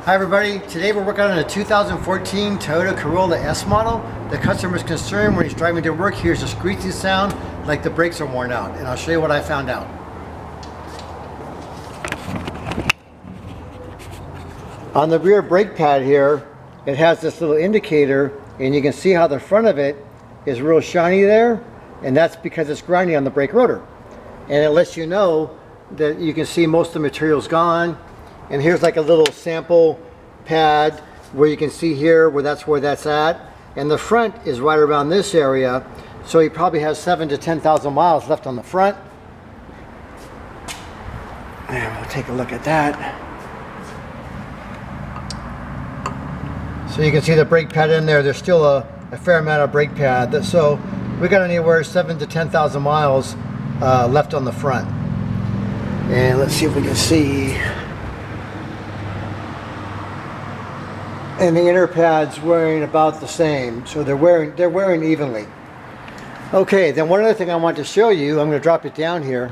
Hi everybody, today we're working on a 2014 Toyota Corolla S model. The customer's concerned when he's driving to work, hears a screeching sound like the brakes are worn out, and I'll show you what I found out. On the rear brake pad here, it has this little indicator, and you can see how the front of it is real shiny there, and that's because it's grinding on the brake rotor. And it lets you know that you can see most of the material's gone. And here's like a little sample pad where you can see here where that's at. And the front is right around this area. So he probably has 7,000 to 10,000 miles left on the front. And we'll take a look at that. So you can see the brake pad in there. There's still a fair amount of brake pad. So we got anywhere 7,000 to 10,000 miles left on the front. And let's see if we can see. And the inner pad's wearing about the same, so they're wearing evenly. Okay, then one other thing I want to show you, I'm going to drop it down here.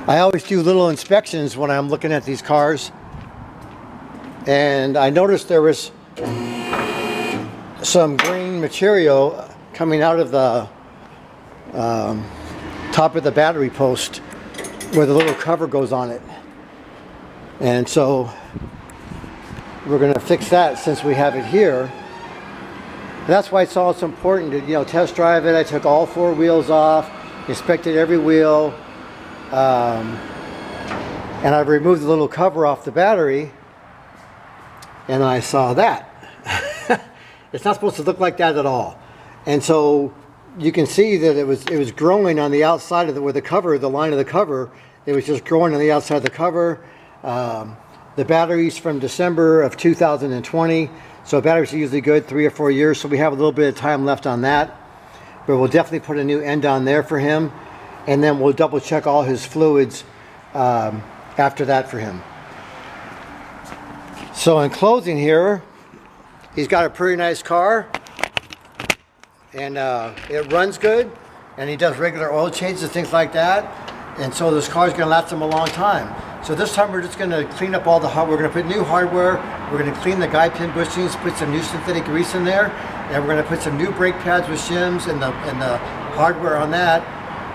I always do little inspections when I'm looking at these cars, and I noticed there was some green material coming out of the top of the battery post where the little cover goes on it. And so we're going to fix that since we have it here. And that's why it's also important to test drive it. I took all 4 wheels off, inspected every wheel, and I've removed the little cover off the battery, and I saw that. It's not supposed to look like that at all. And so you can see that it was growing on the outside of where the cover, the line of the cover, it was just growing on the outside of the cover. The battery's from December of 2020, so batteries are usually good 3 or 4 years, so we have a little bit of time left on that. But we'll definitely put a new end on there for him, and then we'll double check all his fluids after that for him. So in closing here, he's got a pretty nice car, and it runs good, and he does regular oil changes and things like that, and so this car's going to last him a long time. So this time we're just going to clean up all the hardware. We're going to put new hardware. We're going to clean the guide pin bushings, put some new synthetic grease in there, and we're going to put some new brake pads with shims and the hardware on that.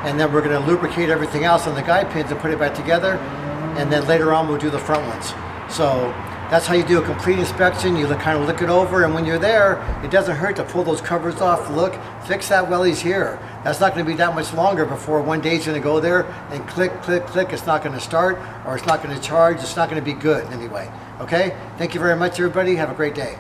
And then we're going to lubricate everything else on the guide pins and put it back together. And then later on we'll do the front ones. So that's how you do a complete inspection. You kind of look it over, and when you're there, it doesn't hurt to pull those covers off, look, fix that while he's here. That's not going to be that much longer before one day he's going to go there and click, click, click. It's not going to start, or it's not going to charge. It's not going to be good anyway. Okay? Thank you very much, everybody. Have a great day.